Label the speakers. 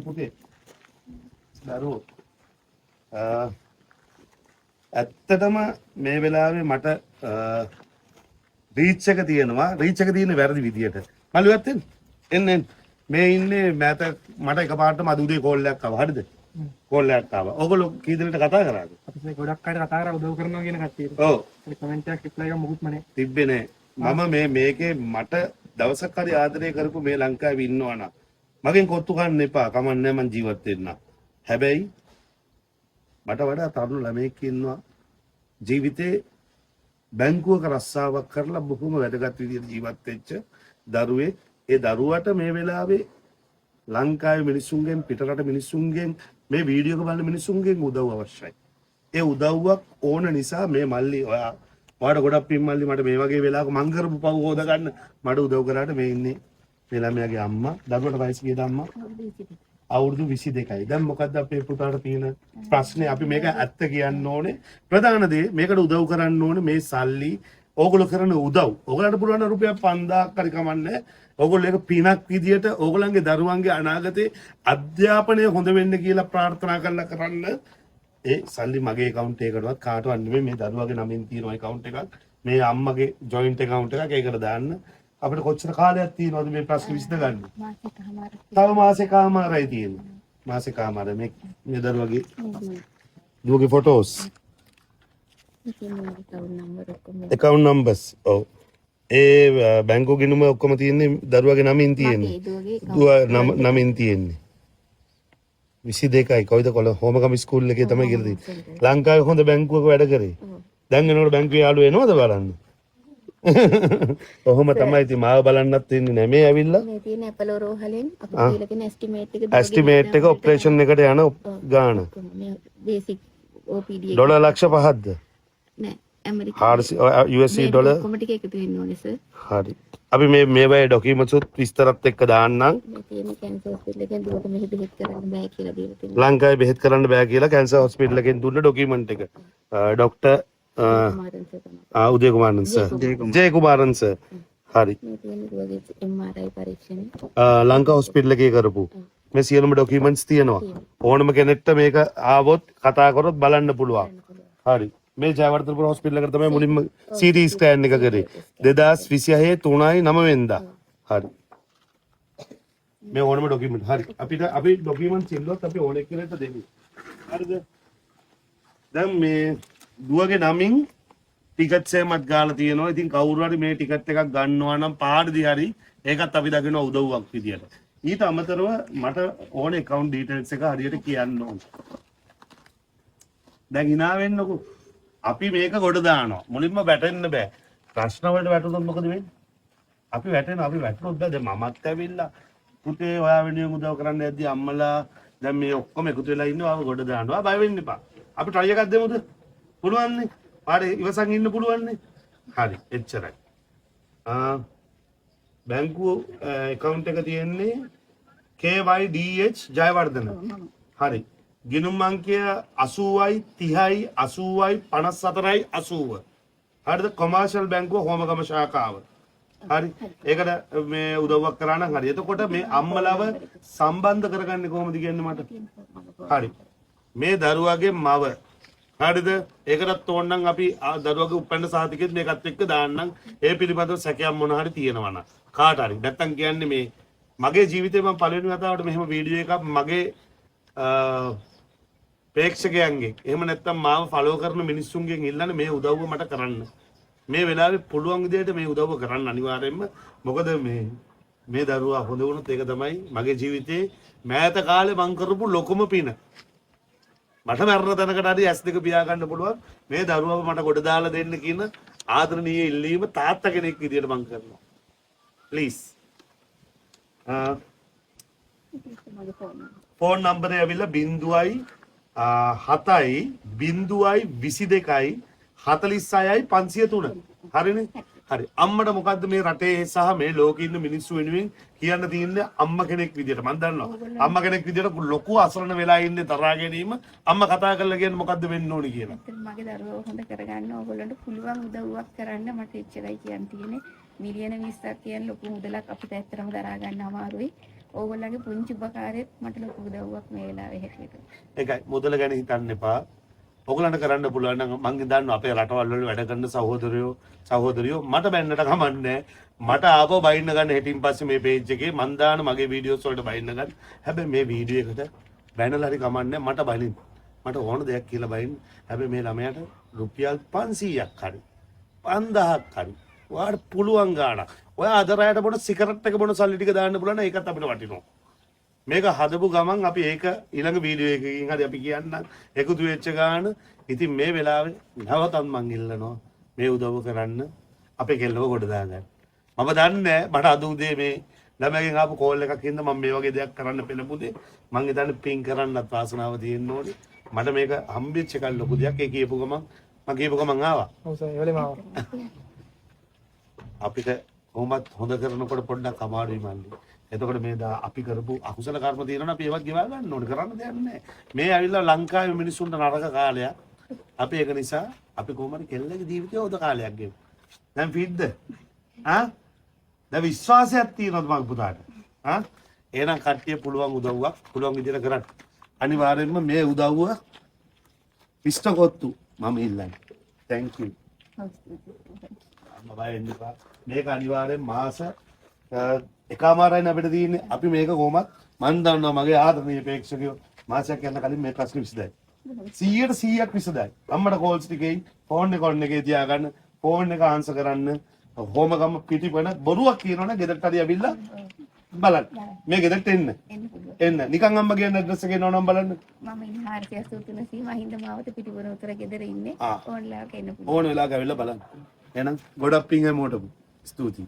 Speaker 1: පුතේ දරුවෝ ඇත්තටම මේ වෙලාවේ මට රීච් එක තියෙනවා. රීච් එක තියෙන්නේ වැරදි විදියට. මල්ලිවත් එන්න මේ ඉන්නේ මට එකපාරටම අද උදේ කෝල් එකක් ආවා. හරිද? කෝල් එකක් ආවා. ඔයගොල්ලෝ කී දෙනෙක්ට කතා කරාද?
Speaker 2: අපි මේ ගොඩක් අයට කතා කරලා උදව් කරනවා කියන කට්ටියට.
Speaker 1: ඔව්.
Speaker 2: ඒ කමෙන්ට් එකක් රිප්ලයි එකක් මොකුත්ම නැහැ.
Speaker 1: තිබ්බේ නෑ. මම මේකේ මට දවසක් හරි ආදරය කරපු මේ ලංකාවේ ඉන්නවා නම් මගෙන් කොත්තු ගන්න එපා. කමන්නේ මං ජීවත් වෙන්න. හැබැයි මට වඩා තරුණ ළමයෙක් ඉන්නවා ජීවිතේ බැංකුවක රස්සාවක් කරලා බොහොම වැදගත් විදිහට ජීවත් වෙච්ච දරුවෙක්. ඒ දරුවට මේ වෙලාවේ ලංකාවේ මිනිසුන්ගෙන් පිටරට මිනිසුන්ගෙන් මේ වීඩියෝ එක බලන මිනිසුන්ගෙන් උදව් අවශ්‍යයි. ඒ උදව්වක් ඕන නිසා මේ මල්ලි ඔයාට ගොඩක් පින් මල්ලි මට මේ වගේ වෙලාවක මං කරපු පව් හොද ගන්න මට උදව් කරාට මේ ඉන්නේ මේ ළමයාගේ අම්මා. දරුවට වයස කීයද අම්මා? අවුරුදු 22යි. දැන් මොකද්ද අපේ පුතාට තියෙන ප්‍රශ්නේ? අපි මේක ඇත්ත කියන්න ඕනේ. ප්‍රධාන දේ මේකට උදව් කරන්න ඕනේ. මේ සල්ලි ඕගොල්ලෝ කරන උදව්. ඕගලන්ට පුළුවන් රුපියල් 5000ක් හරි කමන්නේ. ඕගොල්ලෝ ඒක පිනක් විදියට ඕගොල්ලන්ගේ දරුවන්ගේ අනාගතේ අධ්‍යාපනය හොඳ වෙන්න කියලා ප්‍රාර්ථනා කරන්න. ඒ සල්ලි මගේ account එකකටවත් කාටවත් නෙමෙයි මේ දරුවගේ නමින් තියෙන account එකක්. මේ අම්මගේ joint account එකක්. ඒකට දාන්න. අපිට කොච්චර කාලයක් තියෙනවද මේ ප්‍රශ්න විසඳගන්න? තව මාසෙකමාරයි තියෙන්නේ. මාසෙකමාර මේ දරුවගේ දුවගේ ෆොටෝස් account numbers. ඔව්. ඒ බැංකු ගිණුම ඔක්කොම තියෙන්නේ දරුවගේ නමින් තියෙන්නේ. දුව නමින් තියෙන්නේ. 22යි කොයිද කොළ හෝමගම ස්කූල් එකේ තමයි කියලා තියෙන්නේ. ලංකාවේ හොඳ බැංකුවක වැඩ කරේ. දැන් එනකොට බැංකුවේ යාළුවෝ එනවද බලන්න? ඔහොම තමයි ඉතින් මාව බලන්නත් ඉන්නේ නැහැ. මේ ඇවිල්ලා
Speaker 3: මේ තියෙන ඇපල් රෝහලෙන් අපි කියලා තියෙන
Speaker 1: එස්ටිමේට් එක ඔපරේෂන් එකට යන ගාන
Speaker 3: මේ බේසික් OPD එක
Speaker 1: ඩොලර් ලක්ෂ 5ක්ද?
Speaker 3: නෑ ඇමරිකානු
Speaker 1: USD ඩොලර්
Speaker 3: කොහොම ටික එකතු වෙන්න ඕනේ සර්.
Speaker 1: හරි. අපි මේ වගේ ડોකියුමන්ට්ස් උත් විස්තරත් එක්ක දාන්නම්.
Speaker 3: මේ තියෙන කැන්සර් හොස්පිටල් එකෙන් දුවට මෙහෙ බෙහෙත් කරන්න බෑ කියලා දීලා තියෙනවා.
Speaker 1: ලංකාවේ බෙහෙත් කරන්න බෑ කියලා කැන්සර් හොස්පිටල් එකෙන් දුන්න ડોකියුමන්ට් එක. ડોක්ටර් උදය කුමාරන් සර්. ජය කුමාරන් සර්. හරි.
Speaker 3: මේ තියෙන දුවගේ MRI පරීක්ෂණ
Speaker 1: ලංකා හොස්පිටල් එකේ කරපු මේ සියලුම ડોකියුමන්ට්ස් තියෙනවා. ඕනම කෙනෙක්ට මේක ආවොත් කතා කරොත් බලන්න පුළුවන්. හරි. මේ ජයවර්ධනපුර හොස්පිටල් එකට තමයි මුලින්ම CT ස්කෑන් එක කරේ 2026 3/9 වෙනිදා. හරි. මේ ඕනම ડોකියුමන්ට්. හරි. අපි ડોකියුමන්ට්ස් ඉල්ලුවත් අපි ඕනෙ කෙනෙක්ට දෙමු. හරිද? දැන් මේ දුවගේ නමින් ටිකට්ස් එකක් ගාලා තියෙනවා. ඉතින් කවුරු හරි මේ ටිකට් එකක් ගන්නවා නම් පාඩදී හරි ඒකත් අපි දකිනවා උදව්වක් විදියට. ඊට අමතරව මට ඕනේ account details එක හරියට කියන්න ඕන. දැන් hina වෙන්නකෝ. අපි මේක ගොඩ දානවා. මුලින්ම වැටෙන්න බෑ. ප්‍රශ්න වලට වැටුනොත් මොකද වෙන්නේ? අපි වැටුනොත් බෑ. දැන් මමත් ඇවිල්ලා පුතේ ඔයා වෙනුවෙන් උදව් කරන්න යද්දි අම්මලා දැන් මේ ඔක්කොම එකතු වෙලා ඉන්නවා. ආව ගොඩ දානවා. බය වෙන්න එපා. අපි try එකක් දෙමුද? පුළුවන් නේ? පාඩේ ඉවසන් ඉන්න පුළුවන් නේ? හරි. එච්චරයි. බැංකුව account එක තියෙන්නේ KYDH ජයවර්ධන. හරි. ගිණුම් අංකය 80යි 30යි 80යි 54යි 80. හරිද? කොමර්ෂල් බැංකුව හෝමගම ශාඛාව. හරි. ඒකට මේ උදව්වක් කරා නම් හරි. එතකොට මේ අම්මලව සම්බන්ධ කරගන්නේ කොහොමද කියන්නේ මට? හරි. මේ දරුවාගේ මව. හරිද? ඒකටත් ඕනනම් අපි දරුවාගේ උපැන්න සාතිකෙත් මේකත් එක්ක දාන්නම්. ඒ පිළිබඳව සැකයක් මොන හරි තියෙනවා නම් කාට හරි. නැත්තම් කියන්නේ මේ මගේ ජීවිතේ මම පළවෙනි වතාවට මෙහෙම වීඩියෝ එකක් මගේ ප්‍රේක්ෂකයන්ගෙන් එහෙම නැත්නම් මාව ෆලෝ කරන මිනිස්සුන්ගෙන් ඉල්ලන්නේ මේ උදව්ව මට කරන්න. මේ වෙලාවේ පුළුවන් විදිහට මේ උදව්ව කරන්න අනිවාර්යයෙන්ම. මොකද මේ දරුවා හොඳ වුණොත් ඒක තමයි මගේ ජීවිතේ මෑත කාලේ මං කරපු ලොකුම පින. මට මරණ තැනකට හරි S2 පියා ගන්න පුළුවන් මේ දරුවව මට ගොඩ දාලා දෙන්න කියන ආදරණීය ඉල්ලීම තාත්තා කෙනෙක් විදිහට මං කරනවා. ප්ලීස්. ෆෝන් නම්බරය ඇවිල්ලා 0.7යි 0.22යි 46යි 503. හරිනේ? හරි. අම්මට මොකද්ද මේ රටේ සහ මේ ලෝකේ ඉන්න මිනිස්සු වෙනුවෙන් කියන්න තියෙන්නේ අම්මා කෙනෙක් විදියට? මම දන්නවා. අම්මා කෙනෙක් විදියට ලොකු අසරණ වෙලා ඉන්නේ තරහා ගැනීම. අම්මා කතා කරලා කියන්නේ මොකද්ද වෙන්න ඕනේ කියලා.
Speaker 3: මගේ දරුවෝ හොඳ කරගන්න ඕගොල්ලන්ට පුළුවන් උදව්වක් කරන්න මට එච්චරයි කියන්න තියෙන්නේ. මිලියන 20ක් කියන ලොකු මුදලක් අපිට ඇත්තටම දරා ගන්න අමාරුයි. ඕගොල්ලන්ගේ පුංචි උපකාරයත් මට ලොකු උදව්වක් මේ වෙලාවේ හැටියට.
Speaker 1: ඒකයි මුදල ගැන හිතන්න එපා. ඔයගලන්ට කරන්න පුළුවන් නම් මං දන්නවා අපේ රටවල් වල වැඩ කරන සහෝදරයෝ මට බැන්නට කමන්නේ. මට ආපහු බයින්න ගන්න හෙටින් පස්සේ මේ පේජ් එකේ මං දාන මගේ වීඩියෝස් වලට බයින්න ගන්න. හැබැයි මේ වීඩියෝ එකට බැනලා හරි කමන්නේ මට බලින්. මට ඕන දෙයක් කියලා බයින්න. හැබැයි මේ ළමයාට රුපියල් 500ක් හරි 5000ක් හරි ඔයාට පුළුවන් ගාණක්. ඔයා අද රැයට බොන සිගරට් එක බොන සල්ලි ටික දාන්න පුළුවන් ඒකත් අපිට වටිනවා. මේක හදපු ගමන් අපි ඒක ඊළඟ වීඩියෝ එකකින් හරි අපි කියන්නම් එකතු වෙච්ච ගාන. ඉතින් මේ වෙලාවේ නැවතත් මං ඉල්ලනවා මේ උදව් කරන්න අපේ කෙල්ලව ගොඩ දාගන්න. මම දන්නේ මට අද උදේ මේ ළමයාගෙන් ආපු කෝල් එකක් හින්දා මම මේ වගේ දෙයක් කරන්න පෙළඹුදේ. මං හිතන්නේ පින් කරන්නත් වාසනාව තියෙන්න ඕනේ. මට මේක හම්බෙච්ච එකක් ලොකු දෙයක්. ඒ කියපු ගමන් මම කියපු ගමන් ආවා.
Speaker 2: ඔව් සර් ඒ වෙලෙම ආවා.
Speaker 1: අපිට කොහොමත් හොඳ කරනකොට පොඩ්ඩක් අමාරුයි මල්ලි. එතකොට මේ අපි කරපු අකුසල කර්ම තියෙනවා අපි ඒවත් ගෙවා ගන්න ඕනේ. කරන්න දෙයක් නැහැ. මේ ඇවිල්ලා ලංකාවේ මිනිස්සුන්ට නරක කාලයක්. අපි ඒක නිසා අපි කොහොමද කෙල්ලගේ ජීවිතය හොද කාලයක් ගෙමු. දැන් ෆීඩ්ද? දැන් විශ්වාසයක් තියෙනවද මගේ පුතාට? එහෙනම් කට්ටිය පුළුවන් උදව්වක් පුළුවන් විදිහට කරන්න. අනිවාර්යෙන්ම මේ උදව්ව ඉෂ්ට කොත්තු මම ඉල්ලන්නේ. thank you. මේක අනිවාර්යෙන් මාස එකමාරයි අපිට තියෙන්නේ. අපි මේක කොහොමත් මන් දන්නවා මගේ ආදරණීය ප්‍රේක්ෂකයෝ මාසයක් යන කලින් මේ ප්‍රශ්න විසඳයි. 100% විසඳයි. අම්මට කෝල්ස් ටිකේ ෆෝන් එක ඔන් එකේ තියාගන්න, ෆෝන් එක ආන්සර් කරන්න. හොමගම පිටිපන බොරුවක් කියනවනේ ගෙදරට හරි ඇවිල්ලා බලන්න. මේ ගෙදරට එන්න. නිකන් අම්මා කියන ඇඩ්‍රස් එකේ නෝනම් බලන්න.
Speaker 3: මම ඉන්නේ 483 සී මහින්ද මාවත පිටිපොර උතර ගෙදර ඉන්නේ. ඕන් වෙලාවක එන්න පුළුවන්.
Speaker 1: ඕන වෙලාවක ඇවිල්ලා බලන්න. එහෙනම් ගොඩක් පිං හැමෝටම. ස්තුතියි.